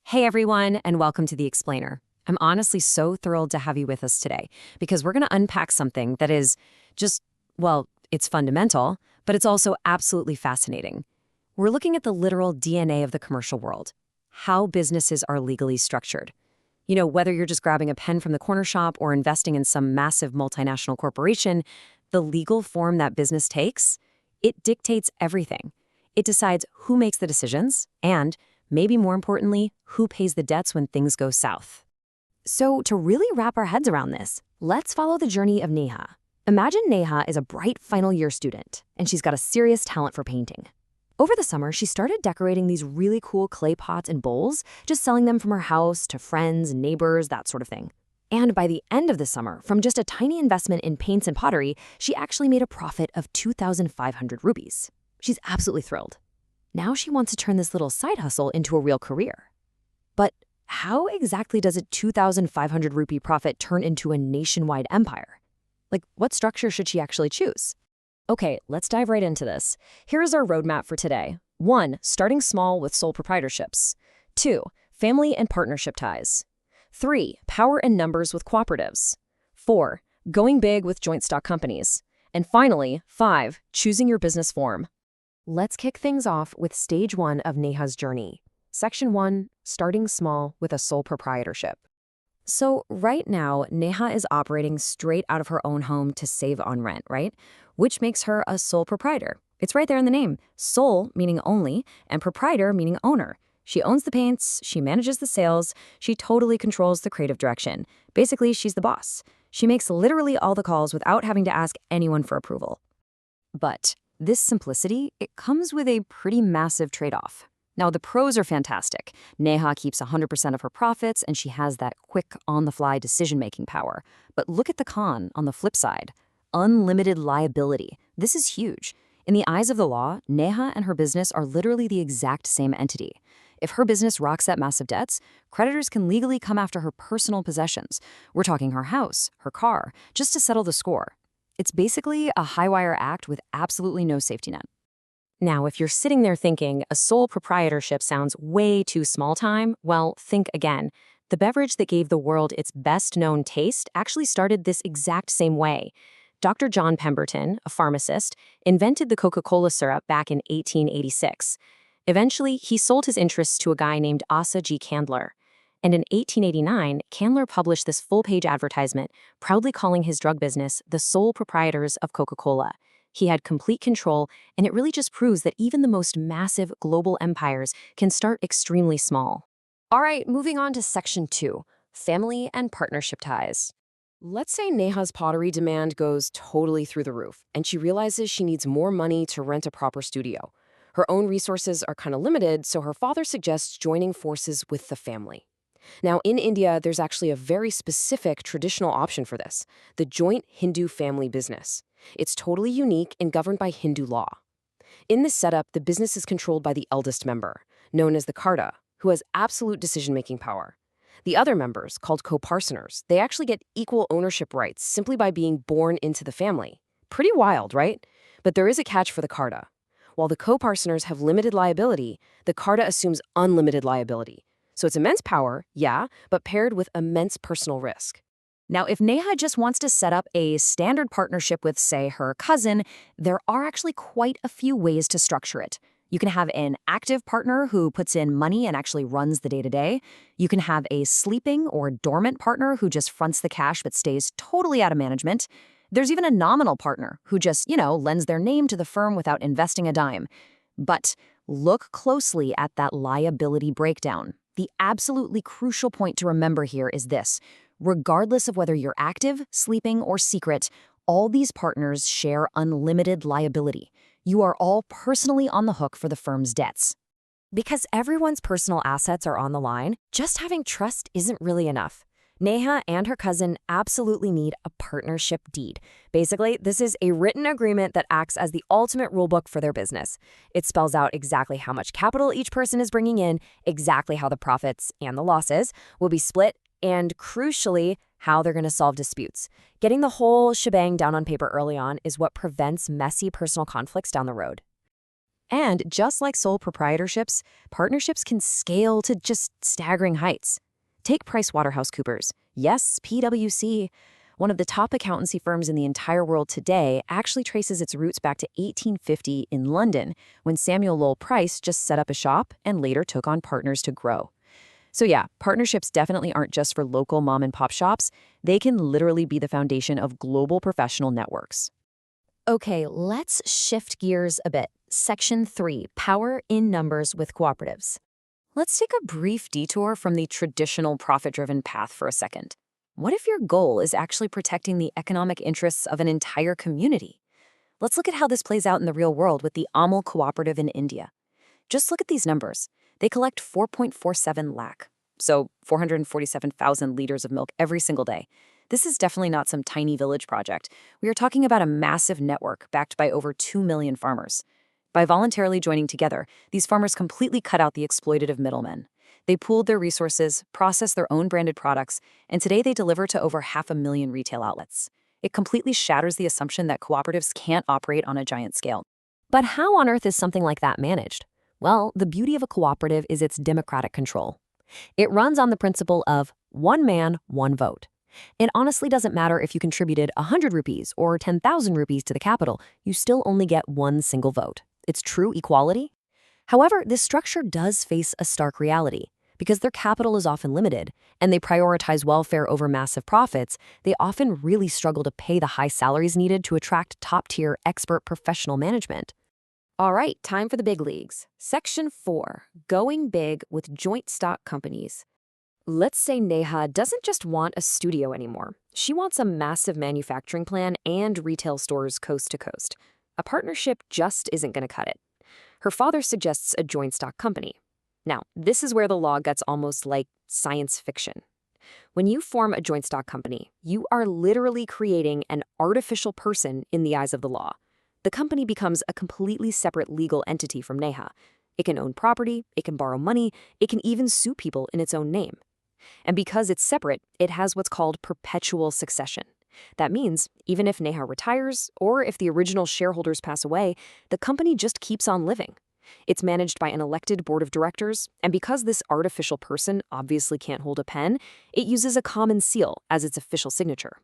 Hey everyone, and welcome to The Explainer. I'm honestly so thrilled to have you with us today because we're going to unpack something that is just, well, it's fundamental, but it's also absolutely fascinating. We're looking at the literal DNA of the commercial world, how businesses are legally structured. You know, whether you're just grabbing a pen from the corner shop or investing in some massive multinational corporation, the legal form that business takes, it dictates everything. It decides who makes the decisions and, maybe more importantly, who pays the debts when things go south. So to really wrap our heads around this, let's follow the journey of Neha. Imagine Neha is a bright final year student, and she's got a serious talent for painting. Over the summer, she started decorating these really cool clay pots and bowls, just selling them from her house to friends, neighbors, that sort of thing. And by the end of the summer, from just a tiny investment in paints and pottery, she actually made a profit of 2,500 rupees. She's absolutely thrilled. Now she wants to turn this little side hustle into a real career. But how exactly does a 2,500 rupee profit turn into a nationwide empire? Like, what structure should she actually choose? Okay, let's dive right into this. Here's our roadmap for today. 1. Starting small with sole proprietorships. 2. Family and partnership ties. 3. Power and numbers with cooperatives. 4. Going big with joint stock companies. And finally, 5. Choosing your business form. Let's kick things off with stage 1 of Neha's journey. Section 1, starting small with a sole proprietorship. So right now, Neha is operating straight out of her own home to save on rent, right? Which makes her a sole proprietor. It's right there in the name. Sole meaning only, and proprietor meaning owner. She owns the paints, she manages the sales, she totally controls the creative direction. Basically, she's the boss. She makes literally all the calls without having to ask anyone for approval. But this simplicity, it comes with a pretty massive trade-off. Now, the pros are fantastic. Neha keeps 100% of her profits, and she has that quick, on-the-fly decision-making power. But look at the con on the flip side. Unlimited liability. This is huge. In the eyes of the law, Neha and her business are literally the exact same entity. If her business rocks at massive debts, creditors can legally come after her personal possessions. We're talking her house, her car, just to settle the score. It's basically a high-wire act with absolutely no safety net. Now, if you're sitting there thinking a sole proprietorship sounds way too small time, well, think again. The beverage that gave the world its best-known taste actually started this exact same way. Dr. John Pemberton, a pharmacist, invented the Coca-Cola syrup back in 1886. Eventually, he sold his interests to a guy named Asa G. Candler. And in 1889, Candler published this full-page advertisement, proudly calling his drug business the sole proprietors of Coca-Cola. He had complete control, and it really just proves that even the most massive global empires can start extremely small. All right, moving on to Section 2, family and partnership ties. Let's say Neha's pottery demand goes totally through the roof, and she realizes she needs more money to rent a proper studio. Her own resources are kind of limited, so her father suggests joining forces with the family. Now, in India, there's actually a very specific traditional option for this, the joint Hindu family business. It's totally unique and governed by Hindu law. In this setup, the business is controlled by the eldest member, known as the Karta, who has absolute decision-making power. The other members, called co-partners, they actually get equal ownership rights simply by being born into the family. Pretty wild, right? But there is a catch for the Karta. While the co-partners have limited liability, the Karta assumes unlimited liability. So it's immense power, yeah, but paired with immense personal risk. Now, if Neha just wants to set up a standard partnership with, say, her cousin, there are actually quite a few ways to structure it. You can have an active partner who puts in money and actually runs the day-to-day. You can have a sleeping or dormant partner who just fronts the cash but stays totally out of management. There's even a nominal partner who just, lends their name to the firm without investing a dime. But look closely at that liability breakdown. The absolutely crucial point to remember here is this. Regardless of whether you're active, sleeping, or secret, all these partners share unlimited liability. You are all personally on the hook for the firm's debts. Because everyone's personal assets are on the line, just having trust isn't really enough. Neha and her cousin absolutely need a partnership deed. Basically, this is a written agreement that acts as the ultimate rulebook for their business. It spells out exactly how much capital each person is bringing in, exactly how the profits and the losses will be split, and crucially, how they're going to solve disputes. Getting the whole shebang down on paper early on is what prevents messy personal conflicts down the road. And just like sole proprietorships, partnerships can scale to just staggering heights. Take PricewaterhouseCoopers. Yes, PwC. One of the top accountancy firms in the entire world today actually traces its roots back to 1850 in London, when Samuel Lowell Price just set up a shop and later took on partners to grow. So yeah, partnerships definitely aren't just for local mom and pop shops. They can literally be the foundation of global professional networks. Okay, let's shift gears a bit. Section 3, Power in Numbers with Cooperatives. Let's take a brief detour from the traditional profit-driven path for a second. What if your goal is actually protecting the economic interests of an entire community? Let's look at how this plays out in the real world with the Amul Cooperative in India. Just look at these numbers. They collect 4.47 lakh, so 447,000 liters of milk every single day. This is definitely not some tiny village project. We are talking about a massive network backed by over 2 million farmers. By voluntarily joining together, these farmers completely cut out the exploitative middlemen. They pooled their resources, processed their own branded products, and today they deliver to over 500,000 retail outlets. It completely shatters the assumption that cooperatives can't operate on a giant scale. But how on earth is something like that managed? Well, the beauty of a cooperative is its democratic control. It runs on the principle of one man, one vote. It honestly doesn't matter if you contributed 100 rupees or 10,000 rupees to the capital, you still only get one single vote. It's true equality. However, this structure does face a stark reality. Because their capital is often limited, and they prioritize welfare over massive profits, they often really struggle to pay the high salaries needed to attract top-tier expert professional management. All right, time for the big leagues. Section 4, Going Big with Joint Stock Companies. Let's say Neha doesn't just want a studio anymore. She wants a massive manufacturing plan and retail stores coast to coast. A partnership just isn't going to cut it. Her father suggests a joint stock company. Now, this is where the law gets almost like science fiction. When you form a joint stock company, you are literally creating an artificial person in the eyes of the law. The company becomes a completely separate legal entity from Neha. It can own property, it can borrow money, it can even sue people in its own name. And because it's separate, it has what's called perpetual succession. That means even if Neha retires or if the original shareholders pass away, the company just keeps on living. It's managed by an elected board of directors, and because this artificial person obviously can't hold a pen, it uses a common seal as its official signature.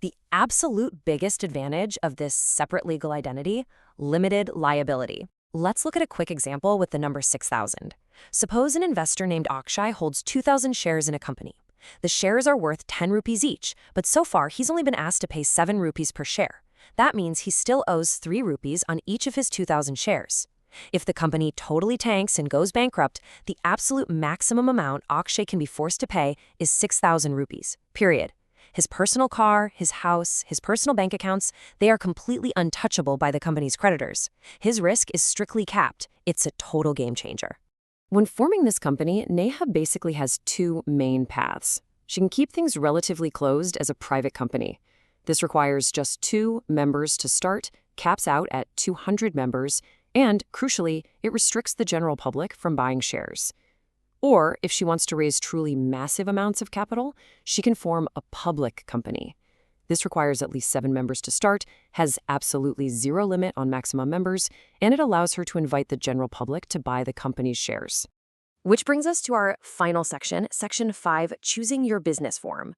The absolute biggest advantage of this separate legal identity: limited liability. Let's look at a quick example with the number 6,000. Suppose an investor named Akshay holds 2,000 shares in a company. The shares are worth 10 rupees each, but so far he's only been asked to pay 7 rupees per share. That means he still owes 3 rupees on each of his 2,000 shares. If the company totally tanks and goes bankrupt, the absolute maximum amount Akshay can be forced to pay is 6,000 rupees, period. His personal car, his house, his personal bank accounts, they are completely untouchable by the company's creditors. His risk is strictly capped. It's a total game changer. When forming this company, Neha basically has 2 main paths. She can keep things relatively closed as a private company. This requires just 2 members to start, caps out at 200 members, and, crucially, it restricts the general public from buying shares. Or, if she wants to raise truly massive amounts of capital, she can form a public company. This requires at least 7 members to start, has absolutely 0 limit on maximum members, and it allows her to invite the general public to buy the company's shares. Which brings us to our final section, Section 5, Choosing Your Business Form.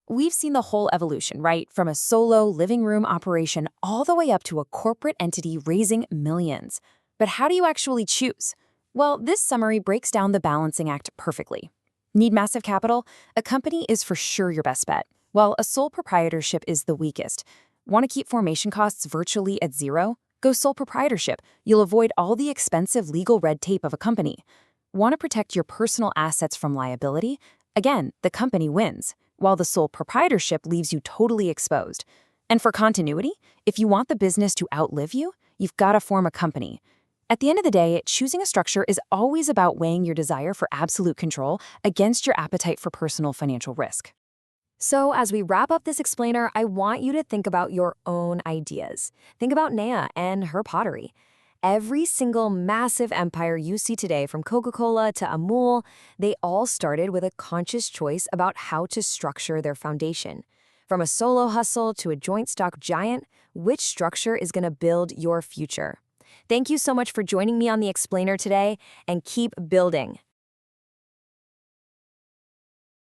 We've seen the whole evolution, right? From a solo living room operation all the way up to a corporate entity raising millions. But how do you actually choose? Well, this summary breaks down the balancing act perfectly. Need massive capital? A company is for sure your best bet, while a sole proprietorship is the weakest. Want to keep formation costs virtually at 0? Go sole proprietorship. You'll avoid all the expensive legal red tape of a company. Want to protect your personal assets from liability? Again, the company wins, while the sole proprietorship leaves you totally exposed. And for continuity, if you want the business to outlive you, you've got to form a company. At the end of the day, choosing a structure is always about weighing your desire for absolute control against your appetite for personal financial risk. So as we wrap up this explainer, I want you to think about your own ideas. Think about Neha and her pottery. Every single massive empire you see today, from Coca-Cola to Amul, they all started with a conscious choice about how to structure their foundation. From a solo hustle to a joint stock giant, which structure is going to build your future? Thank you so much for joining me on The Explainer today, and keep building.